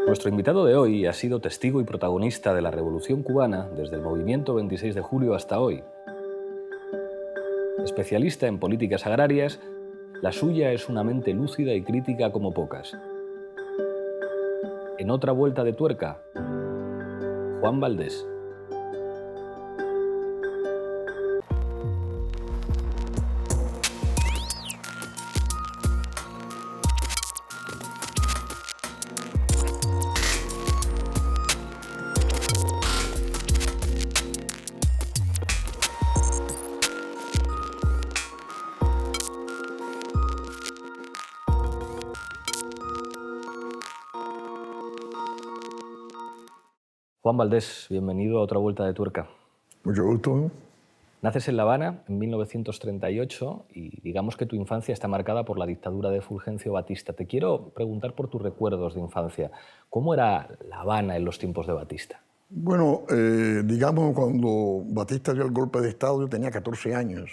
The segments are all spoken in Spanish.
Nuestro invitado de hoy ha sido testigo y protagonista de la Revolución cubana desde el movimiento 26 de julio hasta hoy. Especialista en políticas agrarias, la suya es una mente lúcida y crítica como pocas. En otra vuelta de tuerca, Juan Valdés. Juan Valdés, bienvenido a otra vuelta de tuerca. Mucho gusto. Naces en La Habana en 1938 y digamos que tu infancia está marcada por la dictadura de Fulgencio Batista. Te quiero preguntar por tus recuerdos de infancia. ¿Cómo era La Habana en los tiempos de Batista? Bueno, digamos, cuando Batista dio el golpe de Estado, yo tenía 14 años.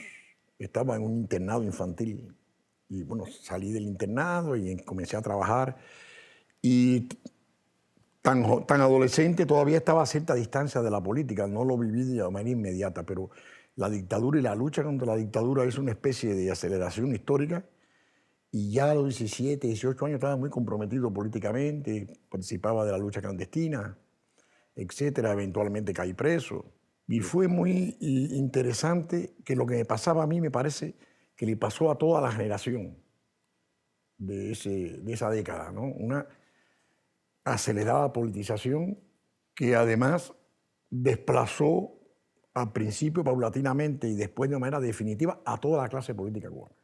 Estaba en un internado infantil. Y bueno, salí del internado y comencé a trabajar. Y tan adolescente todavía estaba a cierta distancia de la política. No lo viví de manera inmediata, pero la dictadura y la lucha contra la dictadura es una especie de aceleración histórica. Y ya a los 17, 18 años estaba muy comprometido políticamente, participaba de la lucha clandestina, etcétera. Eventualmente caí preso. Y fue muy interesante que lo que me pasaba a mí me parece que le pasó a toda la generación de esa década, ¿no? Una acelerada politización que además desplazó al principio paulatinamente y después de manera definitiva a toda la clase política cubana.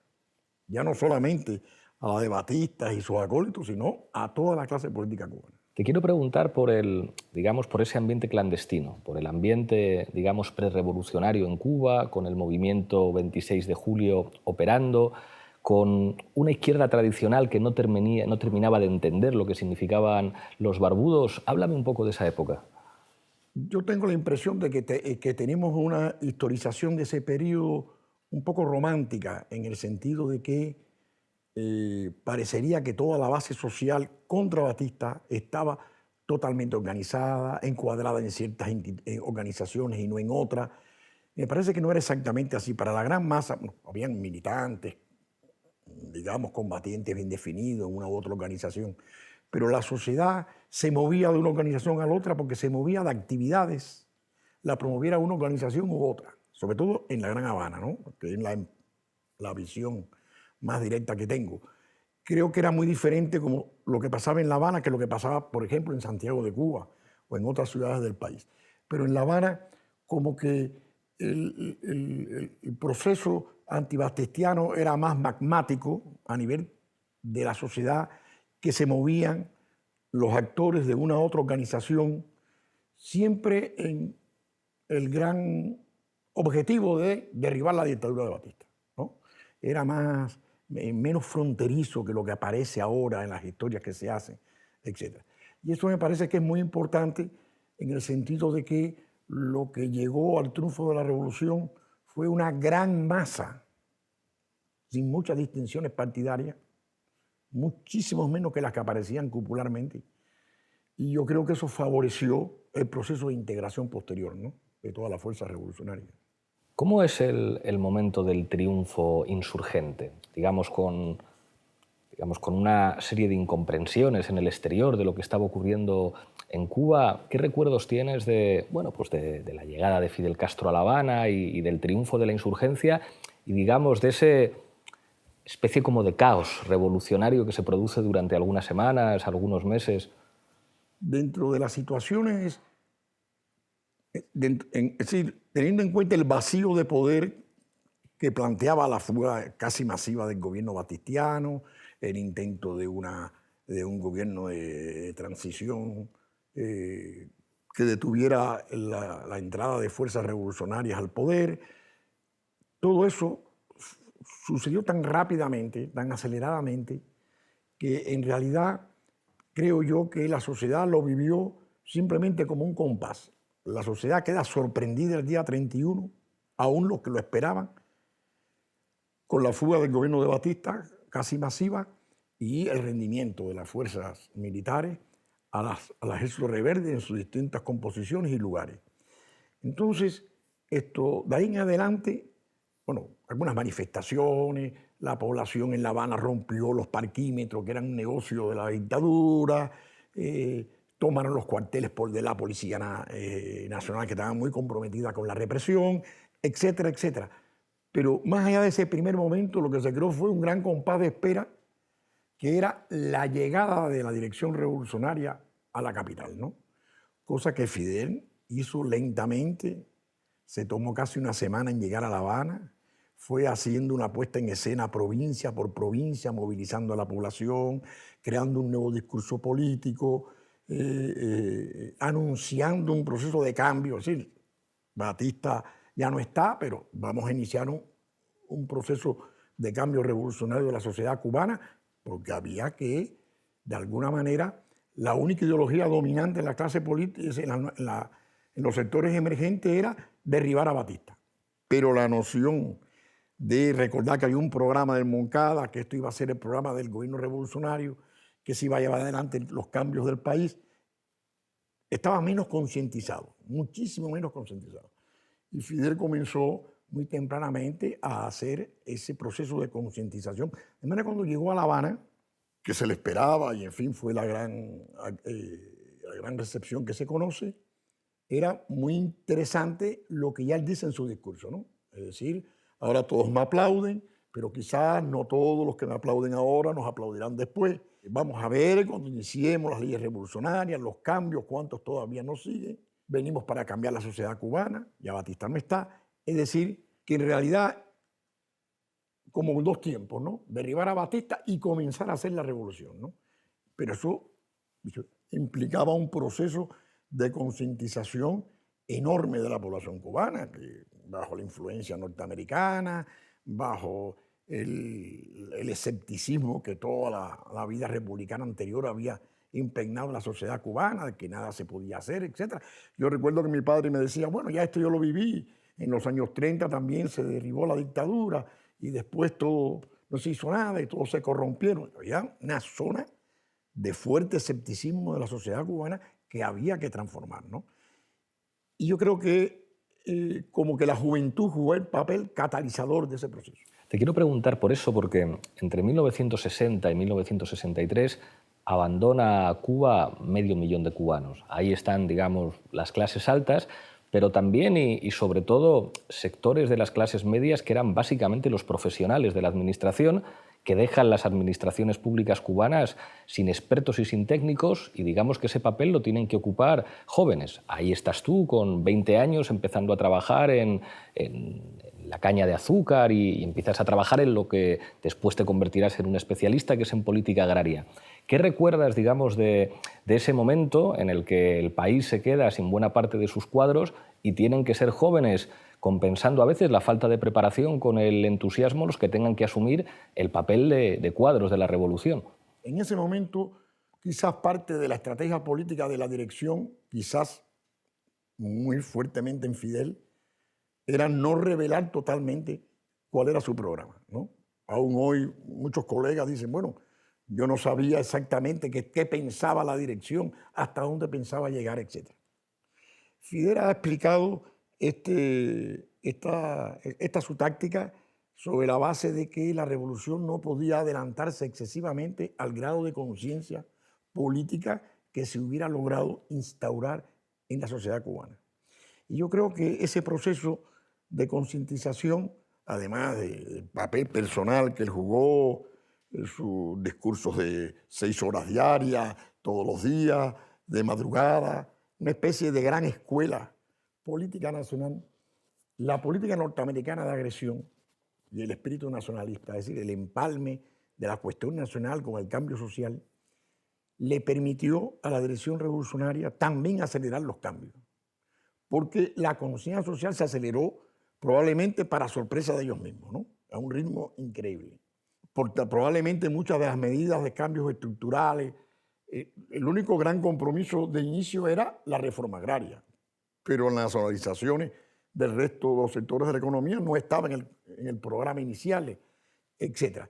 Ya no solamente a la de Batista y sus acólitos, sino a toda la clase política cubana. Te quiero preguntar por por ese ambiente clandestino, por el ambiente, digamos, prerevolucionario en Cuba, con el movimiento 26 de julio operando, con una izquierda tradicional que no terminaba de entender lo que significaban los barbudos. Háblame un poco de esa época. Yo tengo la impresión de que tenemos una historización de ese periodo un poco romántica, en el sentido de que parecería que toda la base social contra Batista estaba totalmente organizada, encuadrada en ciertas organizaciones y no en otras. Me parece que no era exactamente así. Para la gran masa, habían militantes, digamos, combatientes bien definidos en una u otra organización, pero la sociedad se movía de una organización a la otra porque se movía de actividades, la promoviera una organización u otra, sobre todo en la Gran Habana, ¿no? Que es la visión más directa que tengo. Creo que era muy diferente como lo que pasaba en La Habana que lo que pasaba, por ejemplo, en Santiago de Cuba o en otras ciudades del país. Pero en La Habana, como que el proceso antibastistiano era más magmático a nivel de la sociedad, que se movían los actores de una u otra organización, siempre en el gran objetivo de derribar la dictadura de Batista, ¿no? Era menos fronterizo que lo que aparece ahora en las historias que se hacen, etc. Y eso me parece que es muy importante en el sentido de que lo que llegó al triunfo de la revolución fue una gran masa, sin muchas distinciones partidarias, muchísimo menos que las que aparecían cupularmente. Y yo creo que eso favoreció el proceso de integración posterior, ¿no?, de toda la fuerza revolucionaria. ¿Cómo es el momento del triunfo insurgente? Digamos con una serie de incomprensiones en el exterior de lo que estaba ocurriendo en Cuba. ¿Qué recuerdos tienes de la llegada de Fidel Castro a La Habana y del triunfo de la insurgencia y, digamos, de ese especie como de caos revolucionario que se produce durante algunas semanas, algunos meses? Dentro de las situaciones, es decir, teniendo en cuenta el vacío de poder que planteaba la fuga casi masiva del gobierno batistiano, el intento de un gobierno de transición que detuviera la entrada de fuerzas revolucionarias al poder, todo eso sucedió tan rápidamente, tan aceleradamente, que en realidad creo yo que la sociedad lo vivió simplemente como un compás. La sociedad queda sorprendida el día 31, aún los que lo esperaban, con la fuga del gobierno de Batista, casi masiva, y el rendimiento de las fuerzas militares al ejército rebelde en sus distintas composiciones y lugares. Entonces, de ahí en adelante, bueno, algunas manifestaciones, la población en La Habana rompió los parquímetros, que eran un negocio de la dictadura, tomaron los cuarteles de la Policía Nacional, que estaban muy comprometida con la represión, etcétera, etcétera. Pero más allá de ese primer momento, lo que se creó fue un gran compás de espera, que era la llegada de la dirección revolucionaria a la capital, ¿no? Cosa que Fidel hizo lentamente, se tomó casi una semana en llegar a La Habana, fue haciendo una puesta en escena provincia por provincia, movilizando a la población, creando un nuevo discurso político, anunciando un proceso de cambio. Es decir, Batista ya no está, pero vamos a iniciar un proceso de cambio revolucionario de la sociedad cubana, porque había que, de alguna manera, la única ideología dominante en la clase política, en los sectores emergentes, era derribar a Batista. Pero la noción de recordar que había un programa del Moncada, que esto iba a ser el programa del gobierno revolucionario, que se iba a llevar adelante los cambios del país, estaba menos concientizado, muchísimo menos concientizado. Y Fidel comenzó muy tempranamente a hacer ese proceso de concientización. De manera, cuando llegó a La Habana, que se le esperaba, y en fin, fue la gran recepción que se conoce, era muy interesante lo que ya él dice en su discurso, ¿no? Es decir, ahora todos me aplauden, pero quizás no todos los que me aplauden ahora nos aplaudirán después. Vamos a ver cuando iniciemos las leyes revolucionarias, los cambios, cuántos todavía nos siguen. Venimos para cambiar la sociedad cubana, ya Batista no está. Es decir, que en realidad, como en dos tiempos, ¿no? Derribar a Batista y comenzar a hacer la revolución, ¿no? Pero eso implicaba un proceso de concientización enorme de la población cubana, que bajo la influencia norteamericana, bajo el escepticismo que toda la vida republicana anterior había impregnado en la sociedad cubana, de que nada se podía hacer, etc. Yo recuerdo que mi padre me decía, bueno, ya esto yo lo viví, en los años 30 también se derribó la dictadura y después todo no se hizo nada y todos se corrompieron. Había una zona de fuerte escepticismo de la sociedad cubana que había que transformar, ¿no? Y yo creo que como que la juventud jugó el papel catalizador de ese proceso. Te quiero preguntar por eso, porque entre 1960 y 1963 abandona Cuba 500.000 de cubanos. Ahí están, digamos, las clases altas, pero también y sobre todo sectores de las clases medias que eran básicamente los profesionales de la administración, que dejan las administraciones públicas cubanas sin expertos y sin técnicos, y digamos que ese papel lo tienen que ocupar jóvenes. Ahí estás tú con 20 años empezando a trabajar en la caña de azúcar y empiezas a trabajar en lo que después te convertirás en un especialista, que es en política agraria. ¿Qué recuerdas, digamos, de ese momento en el que el país se queda sin buena parte de sus cuadros y tienen que ser jóvenes, compensando a veces la falta de preparación con el entusiasmo los que tengan que asumir el papel de cuadros de la revolución? En ese momento, quizás parte de la estrategia política de la dirección, quizás muy fuertemente en Fidel, era no revelar totalmente cuál era su programa, ¿no? Aún hoy muchos colegas dicen, bueno, yo no sabía exactamente qué pensaba la dirección, hasta dónde pensaba llegar, etc. Fidel ha explicado esta su táctica sobre la base de que la revolución no podía adelantarse excesivamente al grado de conciencia política que se hubiera logrado instaurar en la sociedad cubana. Y yo creo que ese proceso de concientización, además del papel personal que él jugó, sus discursos de 6 horas diarias, todos los días, de madrugada, una especie de gran escuela política nacional, la política norteamericana de agresión y el espíritu nacionalista, es decir, el empalme de la cuestión nacional con el cambio social, le permitió a la dirección revolucionaria también acelerar los cambios, porque la conciencia social se aceleró probablemente para sorpresa de ellos mismos, ¿no? A un ritmo increíble. Porque probablemente muchas de las medidas de cambios estructurales, el único gran compromiso de inicio era la reforma agraria, pero las nacionalizaciones del resto de los sectores de la economía no estaban en el programa inicial, etc.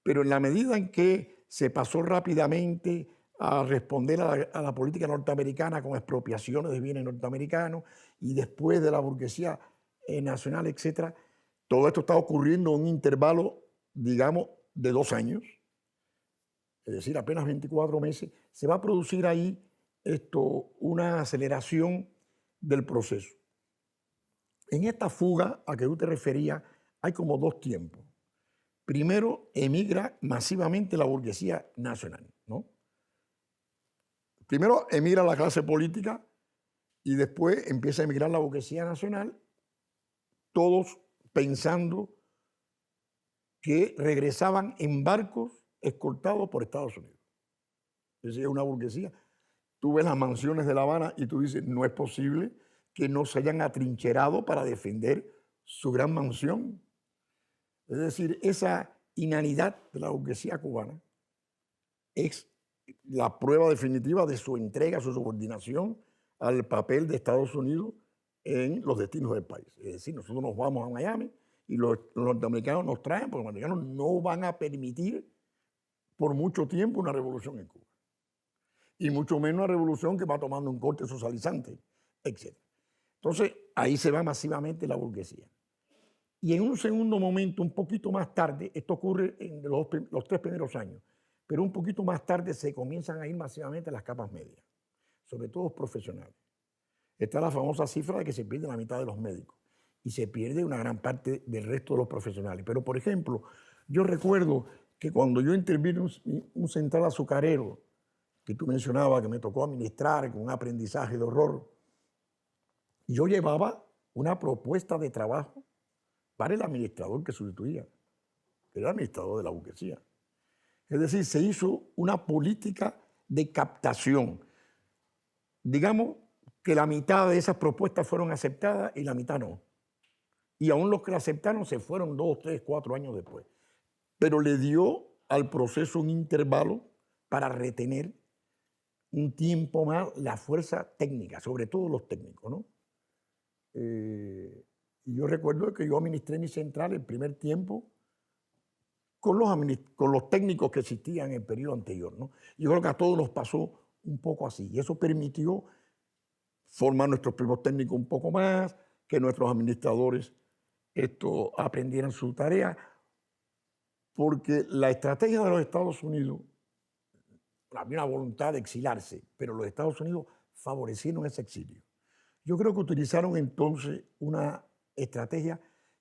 Pero en la medida en que se pasó rápidamente a responder a la política norteamericana con expropiaciones de bienes norteamericanos y después de la burguesía nacional, etc. Todo esto está ocurriendo en un intervalo, digamos, de 2 años, es decir, apenas 24 meses. Se va a producir ahí una aceleración del proceso. En esta fuga a que tú te referías hay como 2 tiempos. Primero, emigra masivamente la burguesía nacional, ¿no? Primero emigra la clase política y después empieza a emigrar la burguesía nacional, todos pensando que regresaban en barcos escoltados por Estados Unidos. Es decir, es una burguesía. Tú ves las mansiones de La Habana y tú dices, no es posible que no se hayan atrincherado para defender su gran mansión. Es decir, esa inanidad de la burguesía cubana es la prueba definitiva de su entrega, su subordinación al papel de Estados Unidos en los destinos del país. Es decir, nosotros nos vamos a Miami y los norteamericanos nos traen, porque los norteamericanos no van a permitir por mucho tiempo una revolución en Cuba. Y mucho menos una revolución que va tomando un corte socializante, etc. Entonces, ahí se va masivamente la burguesía. Y en un segundo momento, un poquito más tarde, esto ocurre en los 3 primeros años, pero un poquito más tarde se comienzan a ir masivamente las capas medias, sobre todo los profesionales. Está la famosa cifra de que se pierde la mitad de los médicos y se pierde una gran parte del resto de los profesionales. Pero, por ejemplo, yo recuerdo que cuando yo intervine en un central azucarero, que tú mencionabas, que me tocó administrar con un aprendizaje de horror, yo llevaba una propuesta de trabajo para el administrador que sustituía, que era el administrador de la burguesía. Es decir, se hizo una política de captación. Digamos que la mitad de esas propuestas fueron aceptadas y la mitad no. Y aún los que la aceptaron se fueron 2, 3, 4 años después. Pero le dio al proceso un intervalo para retener un tiempo más la fuerza técnica, sobre todo los técnicos, ¿no? Y yo recuerdo que yo administré mi central el primer tiempo con los técnicos que existían en el periodo anterior, ¿no? Yo creo que a todos nos pasó un poco así. Y eso permitió formar nuestros primeros técnicos un poco más, que nuestros administradores aprendieran su tarea, porque la estrategia de los Estados Unidos, había una voluntad de exilarse, pero los Estados Unidos favorecieron ese exilio. Yo creo que utilizaron entonces una estrategia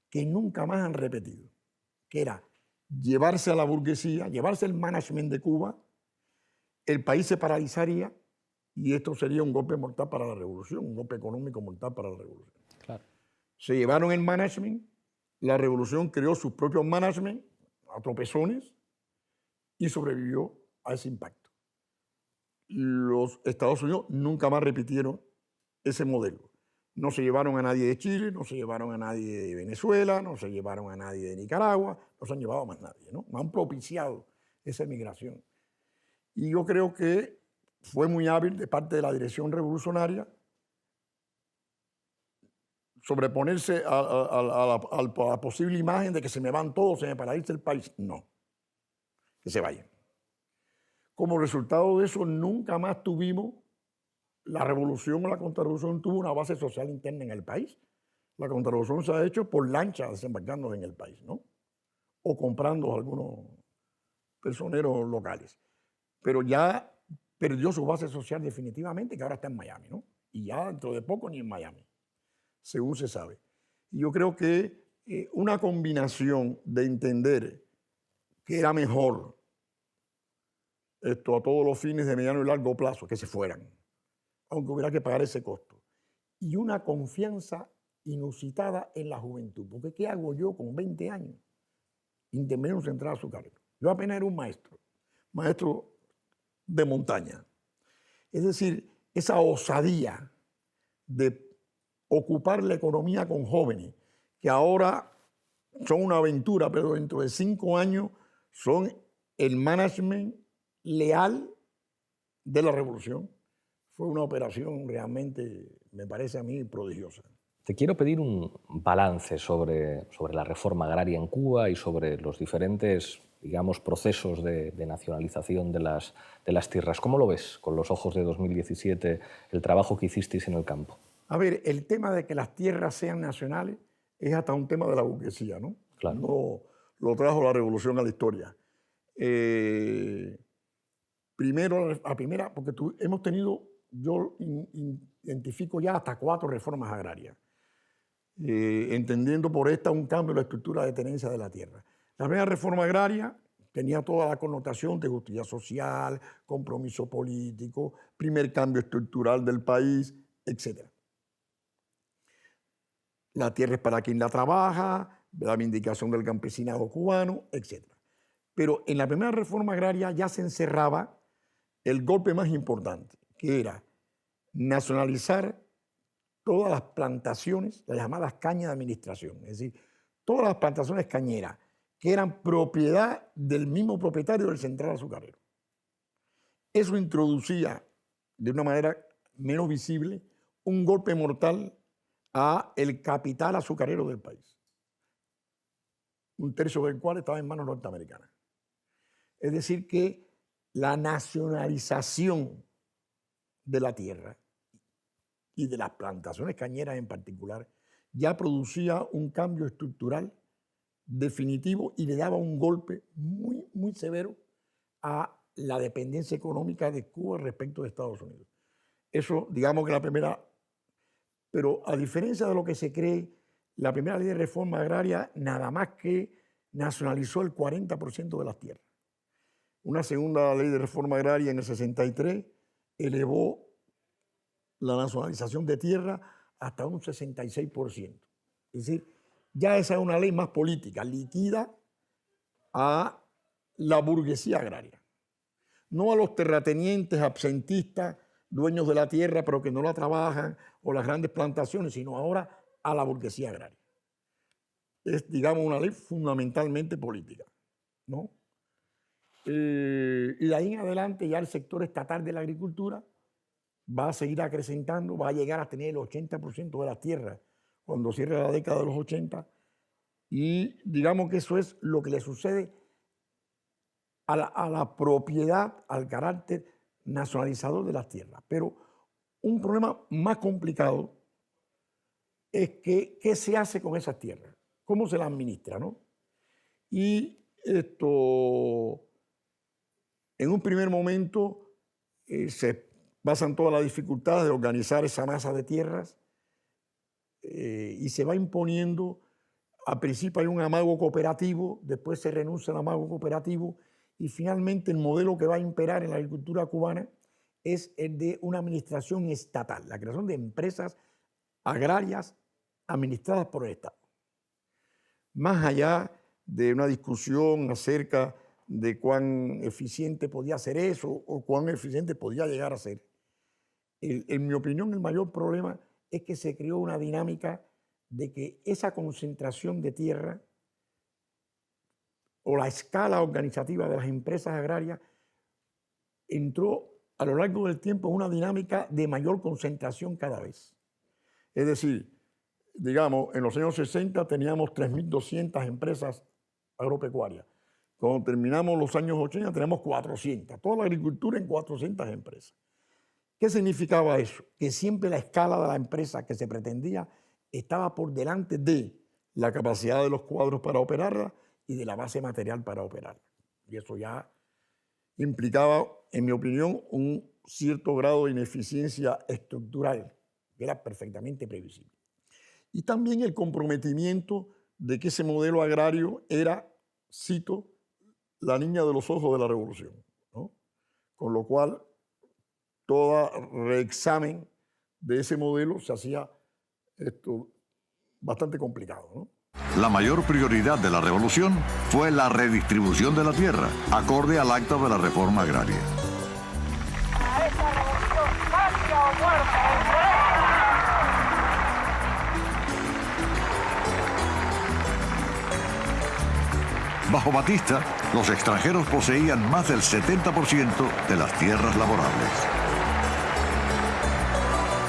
que nunca más han repetido, que era llevarse a la burguesía, llevarse el management de Cuba, el país se paralizaría y esto sería un golpe mortal para la revolución, un golpe económico mortal para la revolución. Claro. Se llevaron el management, la revolución creó sus propios management a tropezones y sobrevivió a ese impacto. Los Estados Unidos nunca más repitieron ese modelo. No se llevaron a nadie de Chile, no se llevaron a nadie de Venezuela, no se llevaron a nadie de Nicaragua, no se han llevado a más nadie, ¿no? Han propiciado esa emigración. Y yo creo que fue muy hábil de parte de la dirección revolucionaria sobreponerse a la posible imagen de que se me van todos, se me paraliza el país. No, que se vayan. Como resultado de eso, nunca más tuvimos, la revolución o la contrarrevolución tuvo una base social interna en el país. La contrarrevolución se ha hecho por lanchas desembarcando en el país, ¿no? O comprando algunos personeros locales. Pero ya perdió su base social definitivamente, que ahora está en Miami, ¿no? Y ya dentro de poco ni en Miami, según se sabe. Y yo creo que una combinación de entender que era mejor a todos los fines de mediano y largo plazo que se fueran, aunque hubiera que pagar ese costo, y una confianza inusitada en la juventud. Porque ¿qué hago yo con 20 años? Intervenir en un central azucarero. Yo apenas era un maestro de montaña. Es decir, esa osadía de ocupar la economía con jóvenes, que ahora son una aventura, pero dentro de 5 años son el management leal de la revolución, fue una operación realmente, me parece a mí, prodigiosa. Te quiero pedir un balance sobre la reforma agraria en Cuba y sobre los diferentes, digamos, procesos de nacionalización de las tierras. ¿Cómo lo ves con los ojos de 2017, el trabajo que hicisteis en el campo? A ver, el tema de que las tierras sean nacionales es hasta un tema de la burguesía, ¿no? Claro. No lo trajo la revolución a la historia. Primera, porque hemos tenido, yo identifico ya hasta 4 reformas agrarias, entendiendo por esta un cambio en la estructura de tenencia de la tierra. La primera reforma agraria tenía toda la connotación de justicia social, compromiso político, primer cambio estructural del país, etc. La tierra es para quien la trabaja, la vindicación del campesinado cubano, etc. Pero en la primera reforma agraria ya se encerraba el golpe más importante, que era nacionalizar todas las plantaciones, las llamadas cañas de administración, es decir, todas las plantaciones cañeras que eran propiedad del mismo propietario del central azucarero. Eso introducía de una manera menos visible un golpe mortal a el capital azucarero del país, un tercio del cual estaba en manos norteamericanas. Es decir, que la nacionalización de la tierra y de las plantaciones cañeras en particular ya producía un cambio estructural definitivo y le daba un golpe muy, muy severo a la dependencia económica de Cuba respecto de Estados Unidos. Eso, digamos que la primera. Pero a diferencia de lo que se cree, la primera ley de reforma agraria nada más que nacionalizó el 40% de las tierras. Una segunda ley de reforma agraria en el 63 elevó la nacionalización de tierra hasta un 66%. Es decir, ya esa es una ley más política, liquida a la burguesía agraria. No a los terratenientes absentistas, dueños de la tierra pero que no la trabajan, o las grandes plantaciones, sino ahora a la burguesía agraria. Es, digamos, una ley fundamentalmente política, ¿no? Y de ahí en adelante ya el sector estatal de la agricultura va a seguir acrecentando, va a llegar a tener el 80% de las tierras cuando cierre la década de los 80, y digamos que eso es lo que le sucede a la propiedad, al carácter nacionalizador de las tierras. Pero un problema más complicado es que qué se hace con esas tierras, cómo se las administra, ¿no? Y esto, en un primer momento, se basan todas las dificultades de organizar esa masa de tierras y se va imponiendo. Al principio hay un amago cooperativo, después se renuncia al amago cooperativo y finalmente el modelo que va a imperar en la agricultura cubana es el de una administración estatal, la creación de empresas agrarias administradas por el Estado. Más allá de una discusión acerca de cuán eficiente podía ser eso o cuán eficiente podía llegar a ser, en mi opinión el mayor problema es que se creó una dinámica de que esa concentración de tierra o la escala organizativa de las empresas agrarias entró a lo largo del tiempo en una dinámica de mayor concentración cada vez. Es decir, digamos, en los años 60 teníamos 3.200 empresas agropecuarias. Cuando terminamos los años 80 tenemos 400, toda la agricultura en 400 empresas. ¿Qué significaba eso? Que siempre la escala de la empresa que se pretendía estaba por delante de la capacidad de los cuadros para operarla y de la base material para operarla. Y eso ya implicaba, en mi opinión, un cierto grado de ineficiencia estructural, que era perfectamente previsible. Y también el comprometimiento de que ese modelo agrario era, cito, la niña de los ojos de la revolución, ¿no? Con lo cual, todo reexamen de ese modelo se hacía bastante complicado, ¿no? La mayor prioridad de la revolución fue la redistribución de la tierra, acorde al acta de la reforma agraria. A esta revolución, patria o muerte. Bajo Batista, los extranjeros poseían más del 70% de las tierras laborables.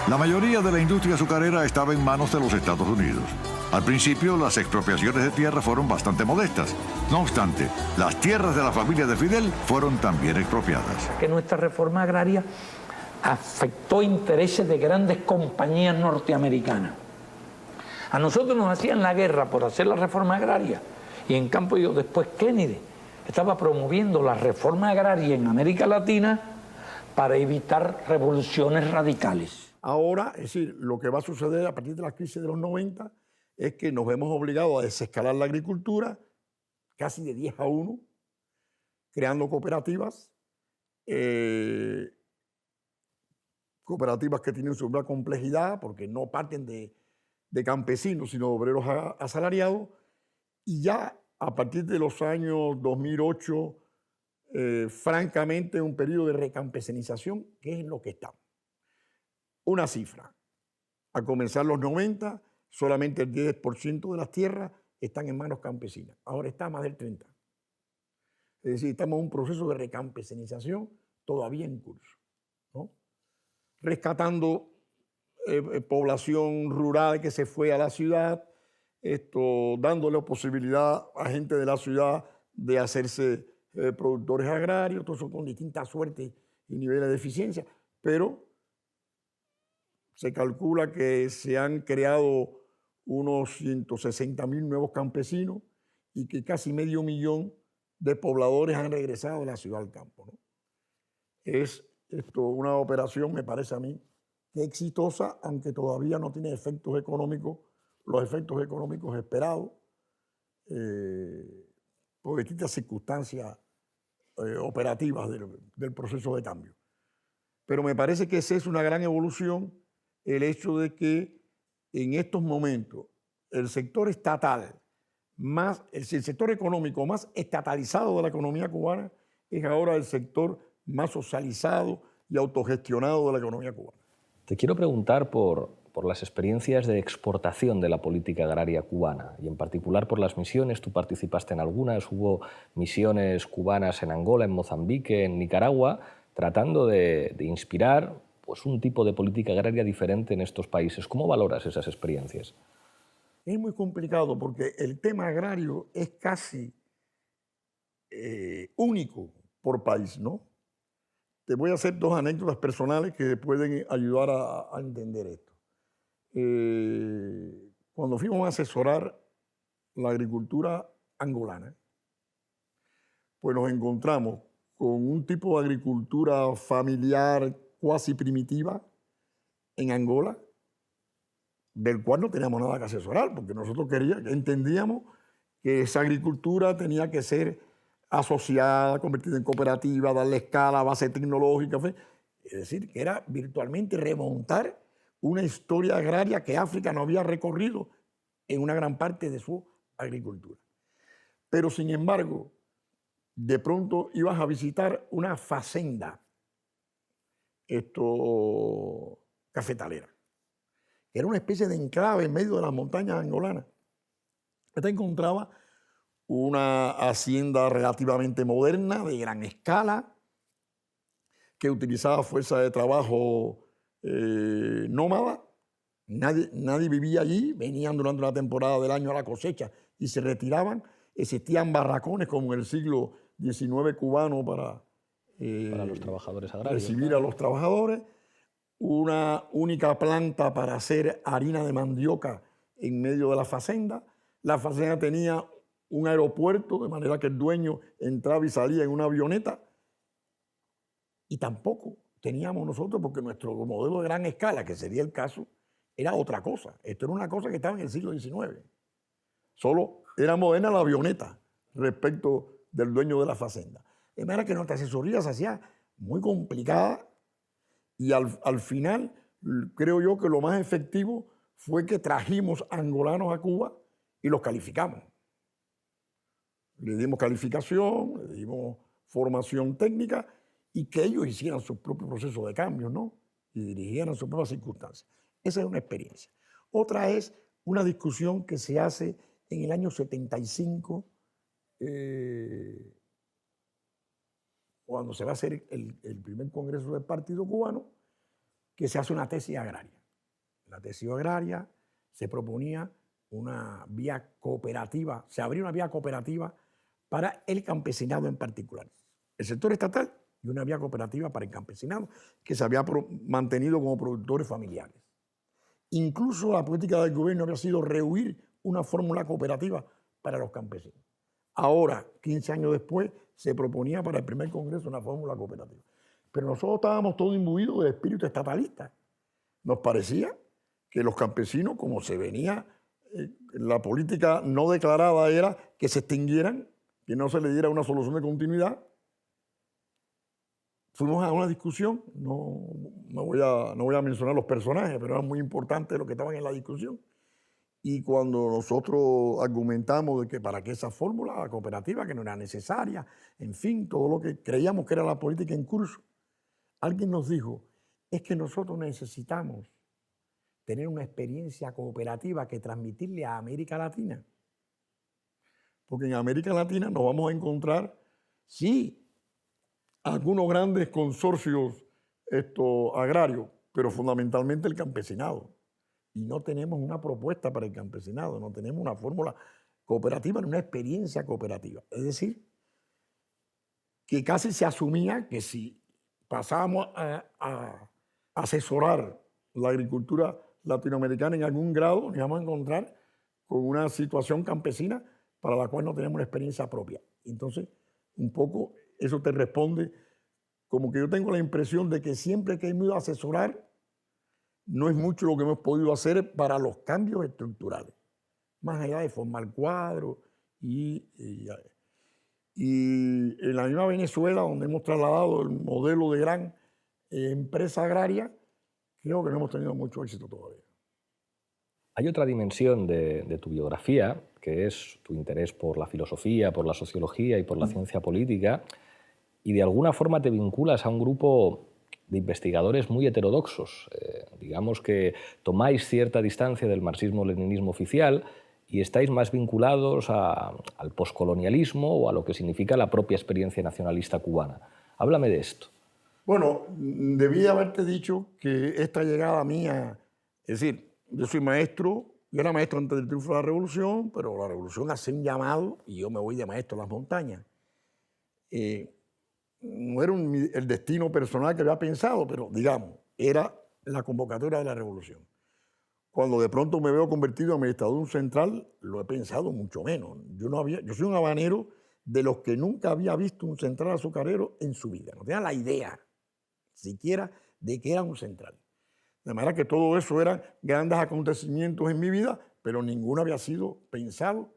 La mayoría de la industria azucarera estaba en manos de los Estados Unidos. Al principio, las expropiaciones de tierra fueron bastante modestas. No obstante, las tierras de la familia de Fidel fueron también expropiadas. Que nuestra reforma agraria afectó intereses de grandes compañías norteamericanas. A nosotros nos hacían la guerra por hacer la reforma agraria y en cambio después Kennedy estaba promoviendo la reforma agraria en América Latina para evitar revoluciones radicales. Ahora, es decir, lo que va a suceder a partir de la crisis de los 90 es que nos vemos obligados a desescalar la agricultura casi de 10-1, creando cooperativas, cooperativas que tienen su propia complejidad porque no parten de campesinos, sino de obreros asalariados, y ya a partir de los años 2008, francamente, un periodo de recampesinización, que es en lo que estamos. Una cifra, a comenzar los 90, solamente el 10% de las tierras están en manos campesinas, ahora está más del 30%. Es decir, estamos en un proceso de recampesinización todavía en curso, ¿no? Rescatando población rural que se fue a la ciudad, dándole posibilidad a gente de la ciudad de hacerse productores agrarios, todo eso con distintas suertes y niveles de eficiencia, pero se calcula que se han creado unos 160.000 nuevos campesinos y que casi 500.000 de pobladores han regresado de la ciudad al campo, ¿no? Es una operación, me parece a mí, que exitosa, aunque todavía no tiene efectos económicos, los efectos económicos esperados por distintas circunstancias operativas del proceso de cambio. Pero me parece que esa es una gran evolución, el hecho de que en estos momentos el sector estatal, el sector económico más estatalizado de la economía cubana es ahora el sector más socializado y autogestionado de la economía cubana. Te quiero preguntar por las experiencias de exportación de la política agraria cubana y en particular por las misiones. Tú participaste en algunas, hubo misiones cubanas en Angola, en Mozambique, en Nicaragua, tratando de inspirar pues, un tipo de política agraria diferente en estos países. ¿Cómo valoras esas experiencias? Es muy complicado porque el tema agrario es casi único por país, ¿no? Te voy a hacer dos anécdotas personales que pueden ayudar a entender esto. Cuando fuimos a asesorar la agricultura angolana, pues nos encontramos con un tipo de agricultura familiar cuasi primitiva en Angola, del cual no teníamos nada que asesorar, porque nosotros entendíamos que esa agricultura tenía que ser asociada, convertida en cooperativa, darle escala, base tecnológica. Es decir, que era virtualmente remontar una historia agraria que África no había recorrido en una gran parte de su agricultura. Pero, sin embargo, de pronto ibas a visitar una fazenda cafetalera, que era una especie de enclave en medio de las montañas angolanas. Te encontraba una hacienda relativamente moderna, de gran escala, que utilizaba fuerza de trabajo nómada. Nadie vivía allí, venían durante una temporada del año a la cosecha y se retiraban. Existían barracones como en el siglo XIX cubano para los trabajadores agrarios, recibir a los trabajadores. Una única planta para hacer harina de mandioca en medio de la fazenda. La fazenda tenía un aeropuerto, de manera que el dueño entraba y salía en una avioneta. Y tampoco teníamos nosotros, porque nuestro modelo de gran escala, que sería el caso, era otra cosa. Esto era una cosa que estaba en el siglo XIX. Solo era moderna la avioneta respecto del dueño de la fazenda. De manera que nuestra asesoría se hacía muy complicada y al final creo yo que lo más efectivo fue que trajimos angolanos a Cuba y los calificamos. Le dimos calificación, le dimos formación técnica y que ellos hicieran su propio proceso de cambio, ¿no? Y dirigieran sus propias circunstancias. Esa es una experiencia. Otra es una discusión que se hace en el año 75, cuando se va a hacer el primer congreso del Partido Cubano, que se hace una tesis agraria. La tesis agraria se proponía una vía cooperativa, se abrió una vía cooperativa para el campesinado en particular. El sector estatal y una vía cooperativa para el campesinado que se había mantenido como productores familiares. Incluso la política del gobierno había sido rehuir una fórmula cooperativa para los campesinos. Ahora, 15 años después, se proponía para el primer congreso una fórmula cooperativa. Pero nosotros estábamos todos imbuidos del espíritu estatalista. Nos parecía que los campesinos, como se venía, la política no declarada era que se extinguieran, que no se le diera una solución de continuidad. Fuimos a una discusión, no voy a mencionar los personajes, pero eran muy importantes los que estaban en la discusión. Y cuando nosotros argumentamos de que para qué esa fórmula cooperativa, que no era necesaria, en fin, todo lo que creíamos que era la política en curso, alguien nos dijo, es que nosotros necesitamos tener una experiencia cooperativa que transmitirle a América Latina. Porque en América Latina nos vamos a encontrar, sí, algunos grandes consorcios agrarios, pero fundamentalmente el campesinado. Y no tenemos una propuesta para el campesinado, no tenemos una fórmula cooperativa ni una experiencia cooperativa. Es decir, que casi se asumía que si pasábamos a asesorar la agricultura latinoamericana en algún grado, nos íbamos a encontrar con una situación campesina para la cual no tenemos una experiencia propia. Entonces, un poco eso te responde como que yo tengo la impresión de que siempre que hemos ido a asesorar, no es mucho lo que hemos podido hacer para los cambios estructurales, más allá de formar cuadros y en la misma Venezuela, donde hemos trasladado el modelo de gran empresa agraria, creo que no hemos tenido mucho éxito todavía. Hay otra dimensión de tu biografía, que es tu interés por la filosofía, por la sociología y por la ciencia política, y de alguna forma te vinculas a un grupo de investigadores muy heterodoxos. Digamos que tomáis cierta distancia del marxismo-leninismo oficial y estáis más vinculados al poscolonialismo o a lo que significa la propia experiencia nacionalista cubana. Háblame de esto. Bueno, debí haberte dicho que esta llegada mía, es decir, yo soy maestro, yo era maestro antes del triunfo de la revolución, pero la revolución hace un llamado y yo me voy de maestro a las montañas. No era el destino personal que había pensado, pero digamos, era la convocatoria de la revolución. Cuando de pronto me veo convertido en administrador de un central, lo he pensado mucho menos. Yo soy un habanero de los que nunca había visto un central azucarero en su vida. No tenía la idea siquiera de que era un central. De manera que todo eso eran grandes acontecimientos en mi vida, pero ninguno había sido pensado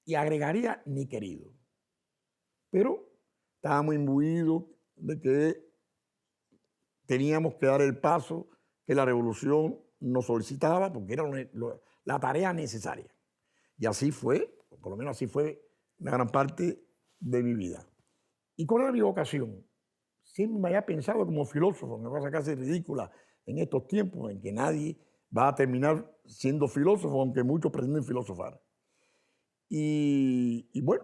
y agregaría ni querido. Pero estábamos imbuidos de que teníamos que dar el paso que la revolución nos solicitaba porque era la tarea necesaria. Y así fue, por lo menos así fue una gran parte de mi vida. ¿Y cuál era mi vocación? Siempre me había pensado como filósofo, una cosa casi ridícula en estos tiempos en que nadie va a terminar siendo filósofo, aunque muchos pretenden filosofar. Y bueno,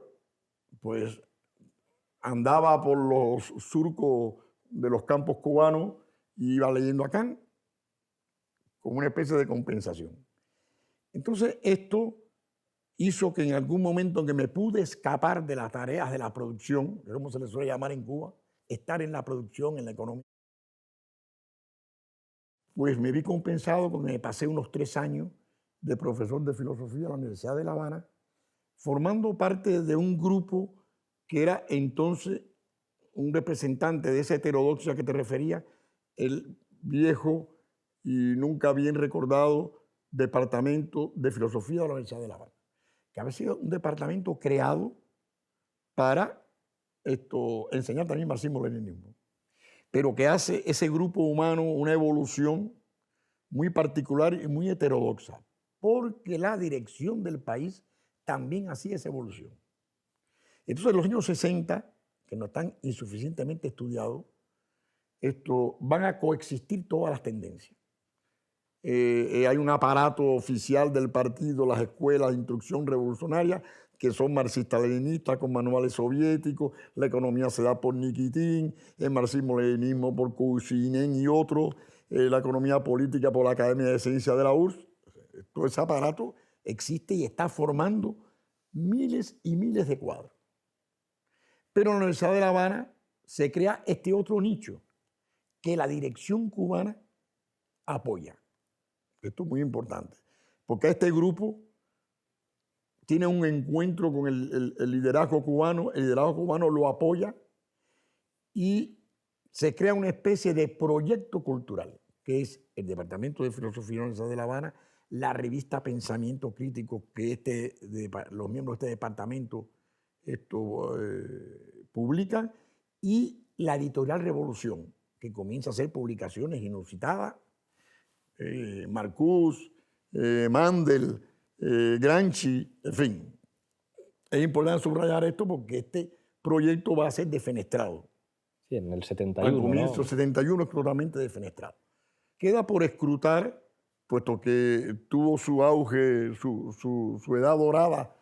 pues andaba por los surcos de los campos cubanos y iba leyendo a Kant como una especie de compensación. Entonces esto hizo que en algún momento en que me pude escapar de las tareas de la producción, que es como se le suele llamar en Cuba, estar en la producción, en la economía, pues me vi compensado cuando me pasé unos 3 años de profesor de filosofía en la Universidad de La Habana, formando parte de un grupo que era entonces un representante de esa heterodoxia que te refería, el viejo y nunca bien recordado Departamento de Filosofía de la Universidad de La Habana, que había sido un departamento creado para enseñar también marxismo-leninismo, pero que hace ese grupo humano una evolución muy particular y muy heterodoxa, porque la dirección del país también hacía esa evolución. Entonces, en los años 60, que no están insuficientemente estudiados, van a coexistir todas las tendencias. Hay un aparato oficial del partido, las escuelas de instrucción revolucionaria, que son marxistas-leninistas con manuales soviéticos, la economía se da por Nikitin, el marxismo-leninismo por Kuchinin y otros, la economía política por la Academia de Ciencias de la URSS. Todo ese aparato existe y está formando miles y miles de cuadros. Pero en la Universidad de La Habana se crea este otro nicho que la dirección cubana apoya. Esto es muy importante, porque este grupo tiene un encuentro con el liderazgo cubano lo apoya y se crea una especie de proyecto cultural, que es el Departamento de Filosofía de la Universidad de La Habana, la revista Pensamiento Crítico, que los miembros de este departamento publican, y la editorial Revolución, que comienza a hacer publicaciones inusitadas. Marcuse, Mandel, Gramsci, en fin. Es importante subrayar esto porque este proyecto va a ser defenestrado. Sí, en el 71. Al comienzo, ¿no? 71 es totalmente defenestrado. Queda por escrutar, puesto que tuvo su auge, su edad dorada,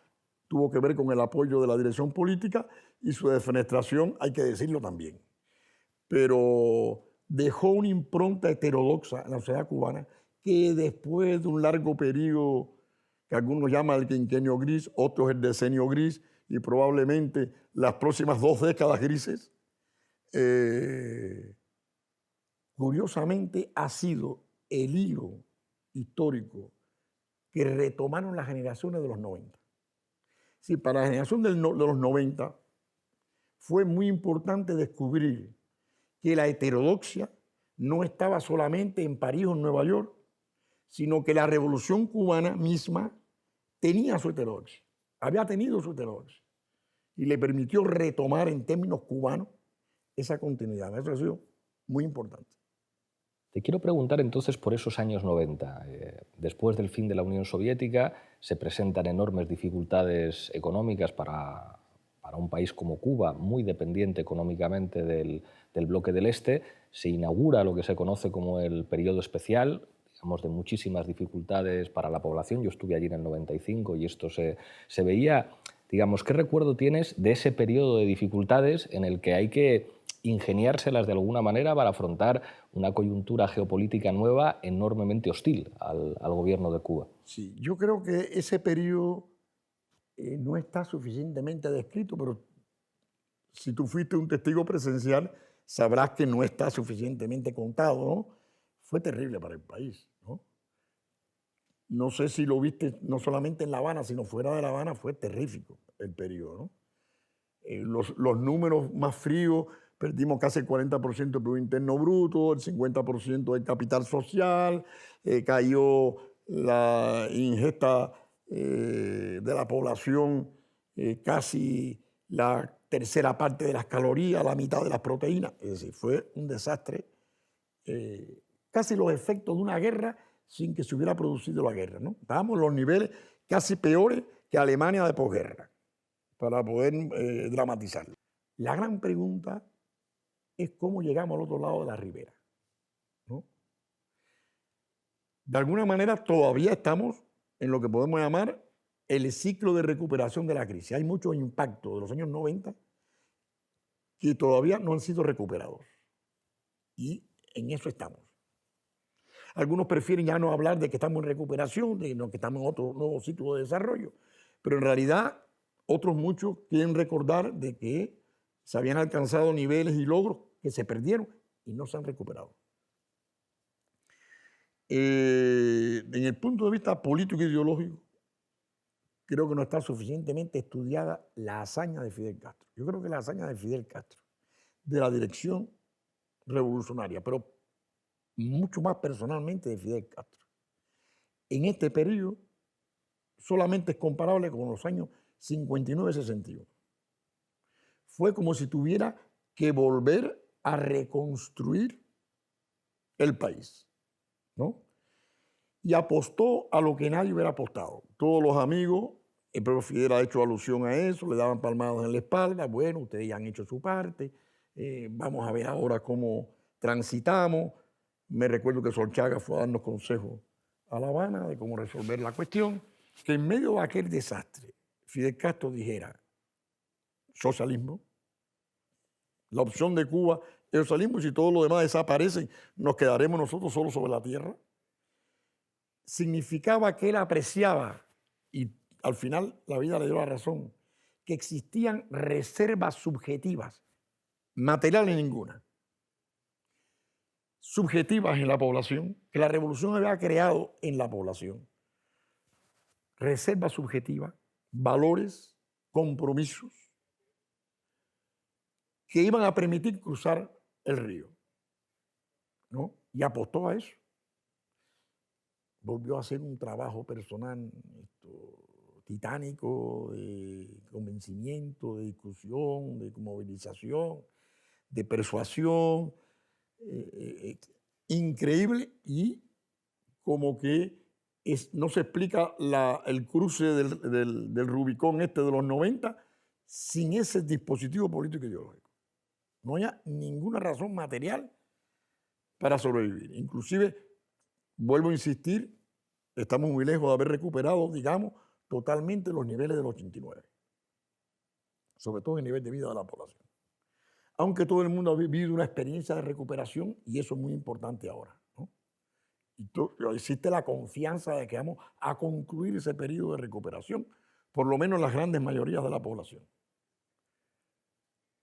tuvo que ver con el apoyo de la dirección política, y su defenestración, hay que decirlo también. Pero dejó una impronta heterodoxa en la sociedad cubana que después de un largo periodo que algunos llaman el quinquenio gris, otros el decenio gris, y probablemente las próximas 2 décadas grises, curiosamente ha sido el hilo histórico que retomaron las generaciones de los 90. Sí, para la generación de los 90 fue muy importante descubrir que la heterodoxia no estaba solamente en París o en Nueva York, sino que la revolución cubana misma tenía su heterodoxia, había tenido su heterodoxia, y le permitió retomar en términos cubanos esa continuidad. Eso ha sido muy importante. Te quiero preguntar entonces por esos años 90. Después del fin de la Unión Soviética se presentan enormes dificultades económicas para un país como Cuba, muy dependiente económicamente del bloque del Este. Se inaugura lo que se conoce como el periodo especial, digamos, de muchísimas dificultades para la población. Yo estuve allí en el 95 y esto se veía. Digamos, ¿qué recuerdo tienes de ese periodo de dificultades en el que hay que ingeniárselas de alguna manera para afrontar una coyuntura geopolítica nueva enormemente hostil al gobierno de Cuba? Sí, yo creo que ese periodo no está suficientemente descrito, pero si tú fuiste un testigo presencial, sabrás que no está suficientemente contado, ¿no? Fue terrible para el país, ¿no? No sé si lo viste no solamente en La Habana, sino fuera de La Habana, fue terrífico el periodo, ¿no? Los números más fríos, perdimos casi el 40% del Producto Interno Bruto, el 50% del capital social, cayó la ingesta de la población, casi la tercera parte de las calorías, la mitad de las proteínas. Es decir, fue un desastre, casi los efectos de una guerra sin que se hubiera producido la guerra, ¿no? Estábamos en los niveles casi peores que Alemania de posguerra, para poder dramatizarlo. La gran pregunta es cómo llegamos al otro lado de la ribera, ¿no? De alguna manera todavía estamos en lo que podemos llamar el ciclo de recuperación de la crisis. Hay muchos impactos de los años 90 que todavía no han sido recuperados. Y en eso estamos. Algunos prefieren ya no hablar de que estamos en recuperación, de que estamos en otro nuevo ciclo de desarrollo, pero en realidad otros muchos quieren recordar de que se habían alcanzado niveles y logros que se perdieron y no se han recuperado. En el punto de vista político e ideológico, creo que no está suficientemente estudiada la hazaña de Fidel Castro. Yo creo que la hazaña de Fidel Castro, de la dirección revolucionaria, pero mucho más personalmente de Fidel Castro, en este periodo solamente es comparable con los años 59-61. Fue como si tuviera que volver a reconstruir el país, ¿no? Y apostó a lo que nadie hubiera apostado. Todos los amigos, el propio Fidel ha hecho alusión a eso, le daban palmadas en la espalda. Bueno, ustedes ya han hecho su parte, vamos a ver ahora cómo transitamos. Me recuerdo que Solchaga fue a darnos consejos a La Habana de cómo resolver la cuestión. Que en medio de aquel desastre, Fidel Castro dijera: socialismo, la opción de Cuba Jerusalén, si todo lo demás desaparece, nos quedaremos nosotros solos sobre la tierra. Significaba que él apreciaba, y al final la vida le dio la razón, que existían reservas subjetivas, materiales ninguna, subjetivas en la población, que la revolución había creado en la población. Reservas subjetivas, valores, compromisos, que iban a permitir cruzar el río, ¿no? Y apostó a eso. Volvió a hacer un trabajo personal titánico, de convencimiento, de discusión, de movilización, de persuasión, increíble, y como que no se explica el cruce del Rubicón de los 90 sin ese dispositivo político ideológico. No haya ninguna razón material para sobrevivir. Inclusive, vuelvo a insistir, estamos muy lejos de haber recuperado, digamos, totalmente los niveles del 89. Sobre todo el nivel de vida de la población. Aunque todo el mundo ha vivido una experiencia de recuperación, y eso es muy importante ahora, ¿no? Y existe la confianza de que vamos a concluir ese periodo de recuperación, por lo menos las grandes mayorías de la población.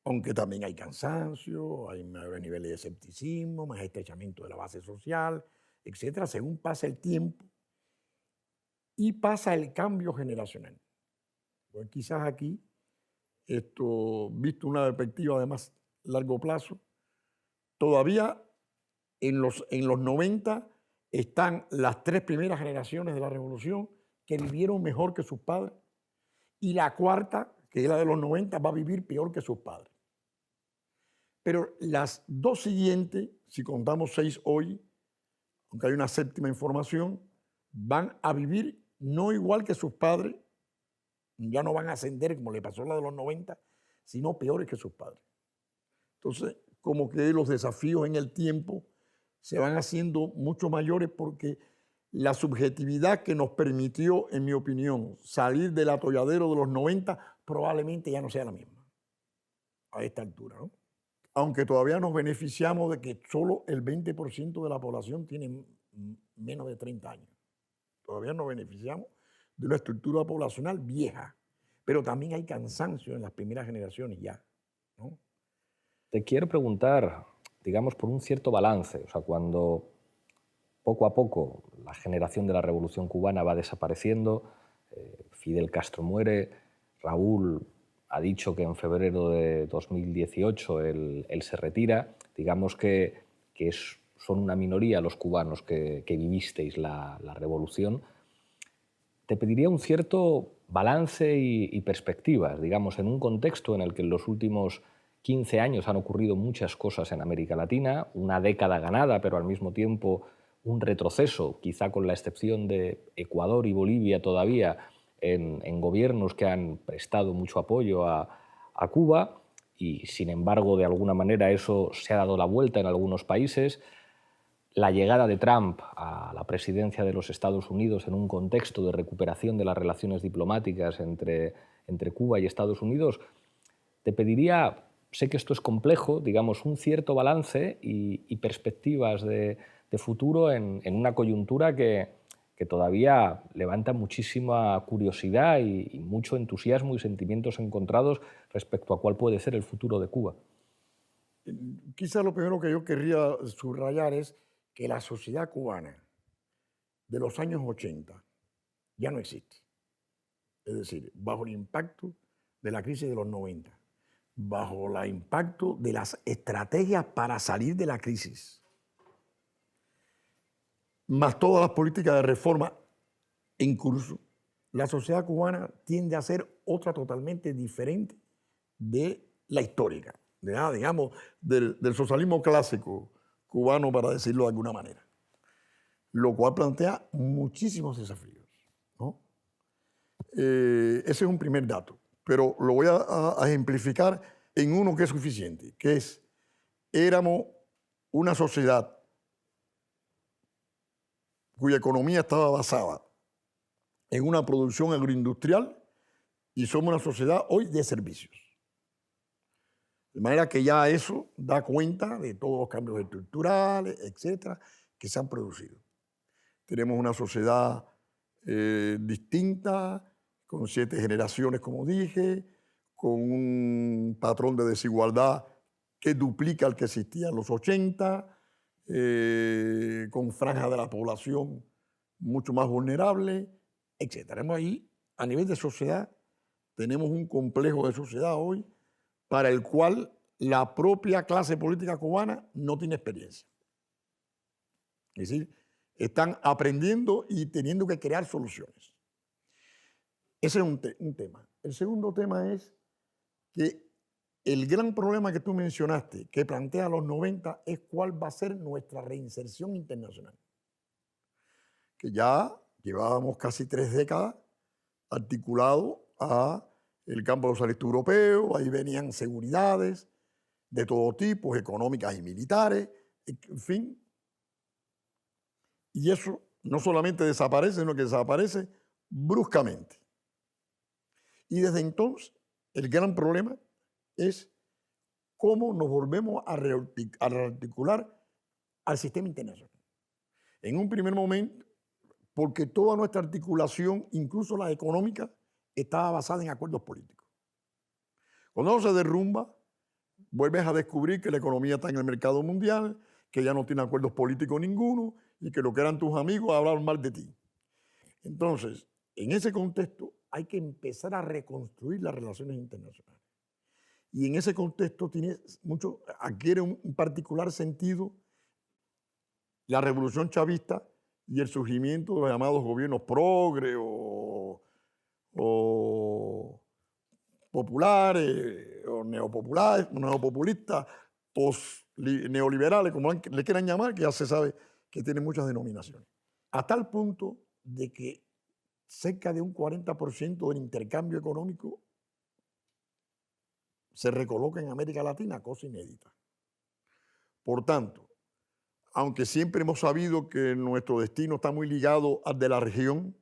Aunque también hay cansancio, hay mayores niveles de escepticismo, más estrechamiento de la base social, etcétera, según pasa el tiempo y pasa el cambio generacional. Pues quizás aquí, visto una perspectiva de más largo plazo, todavía en los 90 están las 3 primeras generaciones de la revolución que vivieron mejor que sus padres, y la cuarta, que es la de los 90, va a vivir peor que sus padres. Pero las 2 siguientes, si contamos 6 hoy, aunque hay una 7ª información, van a vivir no igual que sus padres, ya no van a ascender como le pasó a la de los 90, sino peores que sus padres. Entonces, como que los desafíos en el tiempo se van haciendo mucho mayores, porque la subjetividad que nos permitió, en mi opinión, salir del atolladero de los 90 probablemente ya no sea la misma a esta altura, ¿no? Aunque todavía nos beneficiamos de que solo el 20% de la población tiene menos de 30 años. Todavía nos beneficiamos de una estructura poblacional vieja, pero también hay cansancio en las primeras generaciones ya, ¿no? Te quiero preguntar, digamos, por un cierto balance, o sea, cuando poco a poco la generación de la Revolución Cubana va desapareciendo, Fidel Castro muere, Raúl ha dicho que en febrero de 2018 él se retira. Digamos que son una minoría los cubanos que vivisteis la revolución. Te pediría un cierto balance y perspectivas, digamos, en un contexto en el que en los últimos 15 años han ocurrido muchas cosas en América Latina, una década ganada, pero al mismo tiempo un retroceso, quizá con la excepción de Ecuador y Bolivia todavía, en gobiernos que han prestado mucho apoyo a Cuba, y sin embargo de alguna manera eso se ha dado la vuelta en algunos países. La llegada de Trump a la presidencia de los Estados Unidos en un contexto de recuperación de las relaciones diplomáticas entre Cuba y Estados Unidos, te pediría, sé que esto es complejo, digamos, un cierto balance y perspectivas de futuro en una coyuntura que todavía levanta muchísima curiosidad y mucho entusiasmo y sentimientos encontrados respecto a cuál puede ser el futuro de Cuba. Quizás lo primero que yo querría subrayar es que la sociedad cubana de los años 80 ya no existe. Es decir, bajo el impacto de la crisis de los 90, bajo el impacto de las estrategias para salir de la crisis, más todas las políticas de reforma en curso, la sociedad cubana tiende a ser otra totalmente diferente de la histórica, digamos, del socialismo clásico cubano, para decirlo de alguna manera, lo cual plantea muchísimos desafíos, ¿no? Ese es un primer dato, pero lo voy a ejemplificar en uno que es suficiente, que es, éramos una sociedad cuya economía estaba basada en una producción agroindustrial, y somos una sociedad hoy de servicios. De manera que ya eso da cuenta de todos los cambios estructurales, etcétera, que se han producido. Tenemos una sociedad distinta, con 7 generaciones, como dije, con un patrón de desigualdad que duplica el que existía en los 80, con franjas de la población mucho más vulnerable, etc. Tenemos ahí, a nivel de sociedad, tenemos un complejo de sociedad hoy para el cual la propia clase política cubana no tiene experiencia. Es decir, están aprendiendo y teniendo que crear soluciones. Ese es un tema. El segundo tema es que el gran problema que tú mencionaste, que plantea los 90, es cuál va a ser nuestra reinserción internacional. Que ya llevábamos casi 3 décadas articulado a el campo de los alistos europeos, ahí venían seguridades de todo tipo, económicas y militares, en fin. Y eso no solamente desaparece, sino que desaparece bruscamente. Y desde entonces, el gran problema es cómo nos volvemos a rearticular al sistema internacional. En un primer momento, porque toda nuestra articulación, incluso la económica, estaba basada en acuerdos políticos. Cuando se derrumba, vuelves a descubrir que la economía está en el mercado mundial, que ya no tiene acuerdos políticos ninguno y que lo que eran tus amigos hablaban mal de ti. Entonces, en ese contexto hay que empezar a reconstruir las relaciones internacionales. Y en ese contexto adquiere un particular sentido la revolución chavista y el surgimiento de los llamados gobiernos progre o populares o neopopulistas, neoliberales, como le quieran llamar, que ya se sabe que tienen muchas denominaciones. A tal punto de que cerca de un 40% del intercambio económico se recoloca en América Latina, cosa inédita. Por tanto, aunque siempre hemos sabido que nuestro destino está muy ligado al de la región,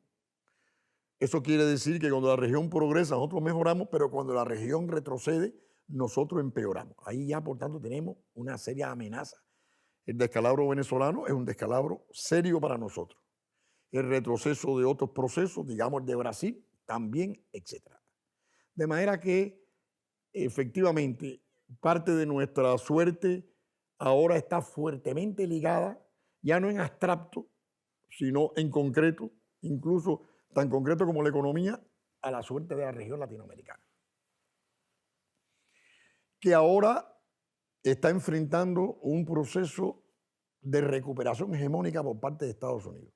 eso quiere decir que cuando la región progresa, nosotros mejoramos, pero cuando la región retrocede, nosotros empeoramos. Ahí ya, por tanto, tenemos una seria amenaza. El descalabro venezolano es un descalabro serio para nosotros. El retroceso de otros procesos, digamos el de Brasil, también, etc. De manera que, efectivamente, parte de nuestra suerte ahora está fuertemente ligada, ya no en abstracto, sino en concreto, incluso tan concreto como la economía, a la suerte de la región latinoamericana, que ahora está enfrentando un proceso de recuperación hegemónica por parte de Estados Unidos,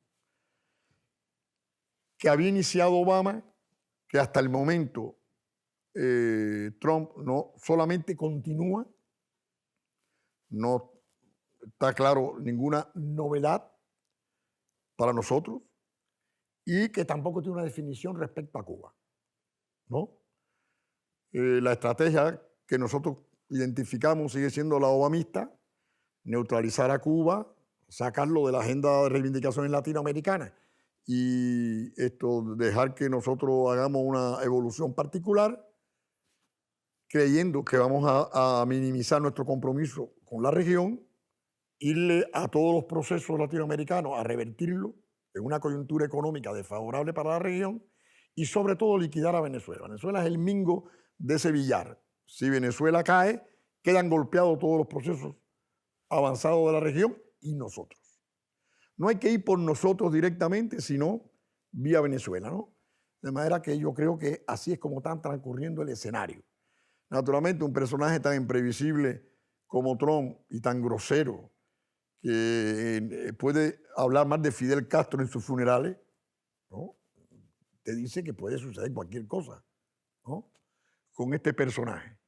que había iniciado Obama, que hasta el momento Trump no solamente continúa, no está claro ninguna novedad para nosotros, y que tampoco tiene una definición respecto a Cuba, ¿no? La estrategia que nosotros identificamos sigue siendo la obamista, neutralizar a Cuba, sacarlo de la agenda de reivindicaciones latinoamericanas y dejar que nosotros hagamos una evolución particular, creyendo que vamos a minimizar nuestro compromiso con la región, irle a todos los procesos latinoamericanos a revertirlo en una coyuntura económica desfavorable para la región y sobre todo liquidar a Venezuela. Venezuela es el mingo de ese billar. Si Venezuela cae, quedan golpeados todos los procesos avanzados de la región y nosotros. No hay que ir por nosotros directamente, sino vía Venezuela, ¿no? De manera que yo creo que así es como está transcurriendo el escenario. Naturalmente, un personaje tan imprevisible como Trump y tan grosero, que puede hablar más de Fidel Castro en sus funerales, ¿no? Te dice que puede suceder cualquier cosa, ¿no? Con este personaje.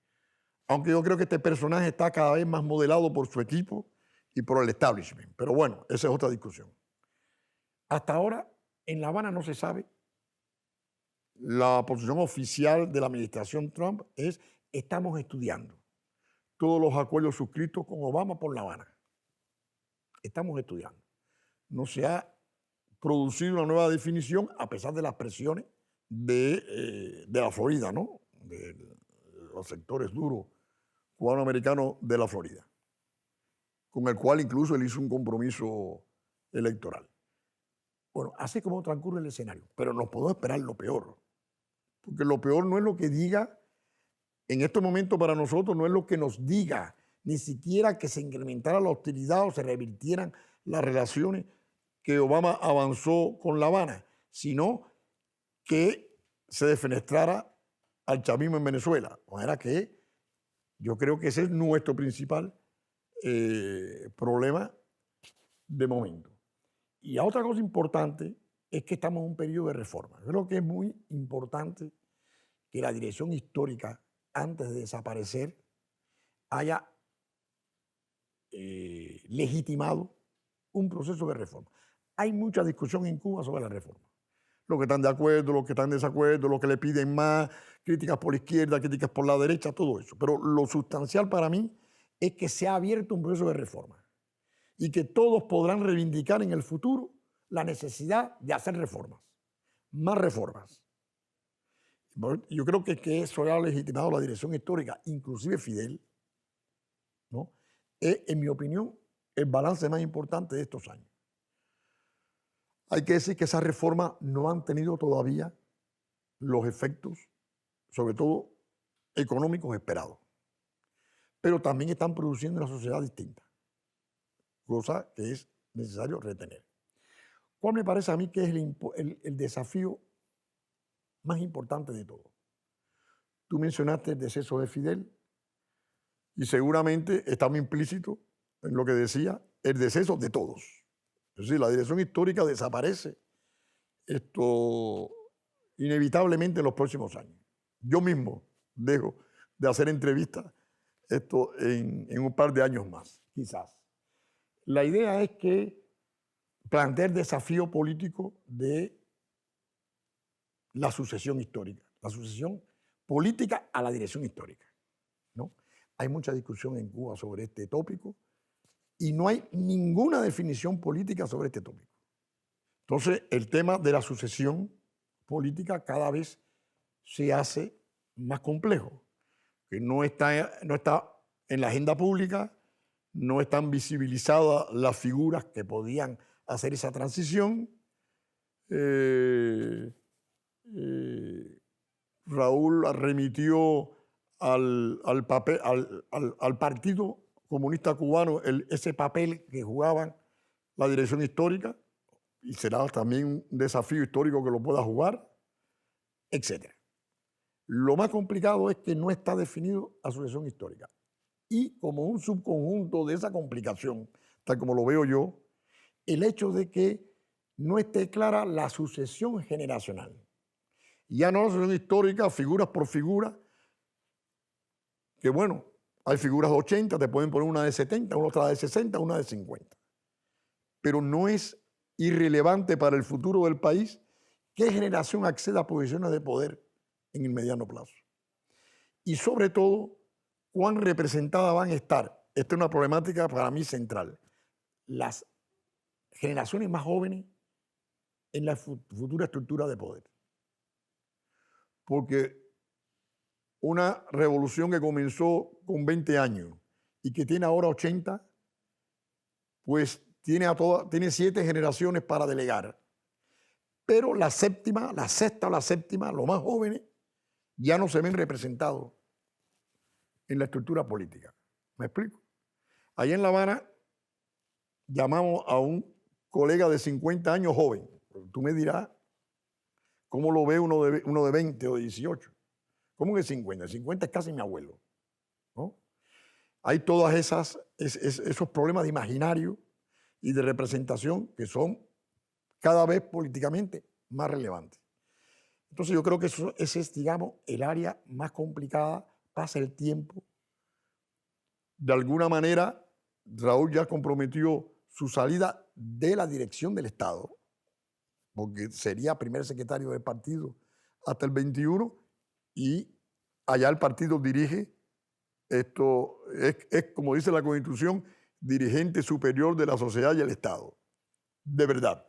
Aunque yo creo que este personaje está cada vez más modelado por su equipo y por el establishment. Pero bueno, esa es otra discusión. Hasta ahora, en La Habana no se sabe. La posición oficial de la administración Trump es: estamos estudiando todos los acuerdos suscritos con Obama por La Habana. Estamos estudiando. No se ha producido una nueva definición a pesar de las presiones de la Florida, ¿no? De los sectores duros cubano-americano de la Florida, con el cual incluso él hizo un compromiso electoral. Bueno, así como transcurre el escenario, pero nos podemos esperar lo peor, porque lo peor no es lo que diga, en estos momentos para nosotros no es lo que nos diga, ni siquiera que se incrementara la hostilidad o se revirtieran las relaciones que Obama avanzó con La Habana, sino que se defenestrara al chavismo en Venezuela. De manera que yo creo que ese es nuestro principal problema de momento. Y otra cosa importante es que estamos en un periodo de reforma. Creo que es muy importante que la dirección histórica, antes de desaparecer, haya legitimado un proceso de reforma. Hay mucha discusión en Cuba sobre la reforma. Los que están de acuerdo, los que están en desacuerdo, los que le piden más, críticas por la izquierda, críticas por la derecha, todo eso. Pero lo sustancial para mí es que se ha abierto un proceso de reforma y que todos podrán reivindicar en el futuro la necesidad de hacer reformas, más reformas. Yo creo que eso ha legitimado la dirección histórica, inclusive Fidel, ¿no? Es, en mi opinión, el balance más importante de estos años. Hay que decir que esas reformas no han tenido todavía los efectos, sobre todo económicos, esperados. Pero también están produciendo una sociedad distinta, cosa que es necesario retener. ¿Cuál me parece a mí que es el desafío más importante de todo? Tú mencionaste el deceso de Fidel y seguramente estaba implícito en lo que decía el deceso de todos. Es decir, la dirección histórica desaparece inevitablemente en los próximos años. Yo mismo dejo de hacer entrevistas en un par de años más, quizás. La idea es que plantea el desafío político de la sucesión histórica, la sucesión política a la dirección histórica, ¿no? Hay mucha discusión en Cuba sobre este tópico y no hay ninguna definición política sobre este tópico. Entonces, el tema de la sucesión política cada vez se hace más complejo, que no está en la agenda pública, no están visibilizadas las figuras que podían hacer esa transición. Raúl remitió al Partido Comunista Cubano ese papel que jugaban la dirección histórica, y será también un desafío histórico que lo pueda jugar, etc. Lo más complicado es que no está definido la sucesión histórica. Y como un subconjunto de esa complicación, tal como lo veo yo, el hecho de que no esté clara la sucesión generacional. Ya no la sucesión histórica, figuras por figura, que bueno, hay figuras de 80, te pueden poner una de 70, otra de 60, una de 50. Pero no es irrelevante para el futuro del país qué generación acceda a posiciones de poder en el mediano plazo. Y sobre todo, cuán representadas van a estar. Esta es una problemática para mí central. Las generaciones más jóvenes en la futura estructura de poder. Porque una revolución que comenzó con 20 años y que tiene ahora 80, pues tiene 7 generaciones para delegar. Pero la sexta o la séptima, los más jóvenes, ya no se ven representados en la estructura política. ¿Me explico? Allá en La Habana llamamos a un colega de 50 años joven. Tú me dirás cómo lo ve uno de 20 o de 18. ¿Cómo que 50? 50 es casi mi abuelo, ¿no? Hay todos esos problemas de imaginario y de representación que son cada vez políticamente más relevantes. Entonces yo creo que ese es, digamos, el área más complicada. Pasa el tiempo. De alguna manera, Raúl ya comprometió su salida de la dirección del Estado, porque sería primer secretario del partido hasta el 21, y allá el partido dirige, es como dice la Constitución, dirigente superior de la sociedad y el Estado, de verdad.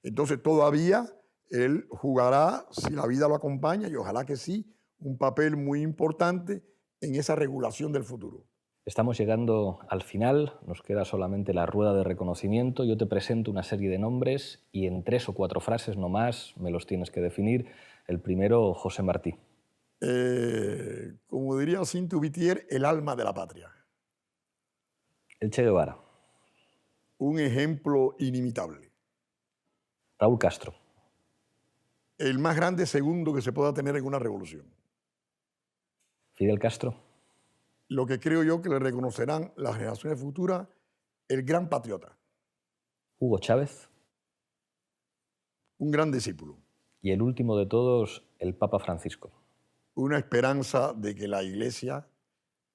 Entonces todavía él jugará, si la vida lo acompaña, y ojalá que sí, un papel muy importante en esa regulación del futuro. Estamos llegando al final, nos queda solamente la rueda de reconocimiento. Yo te presento una serie de nombres y en 3 o 4 frases no más me los tienes que definir. El primero, José Martí. Como diría Cinto Vitier, el alma de la patria. El Che Guevara. Un ejemplo inimitable. Raúl Castro. El más grande segundo que se pueda tener en una revolución. Fidel Castro. Lo que creo yo que le reconocerán las generaciones futuras, el gran patriota. Hugo Chávez. Un gran discípulo. Y el último de todos, el Papa Francisco. Una esperanza de que la Iglesia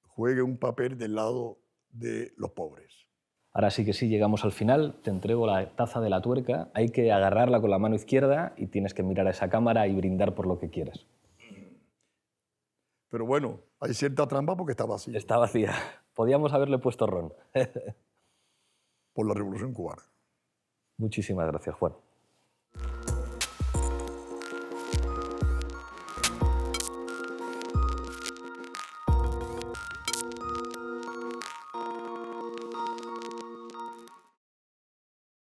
juegue un papel del lado de los pobres. Ahora sí que sí, llegamos al final. Te entrego la taza de la tuerca. Hay que agarrarla con la mano izquierda y tienes que mirar a esa cámara y brindar por lo que quieras. Pero bueno, hay cierta trampa porque está vacía. Está vacía. Podíamos haberle puesto ron. Por la Revolución Cubana. Muchísimas gracias, Juan.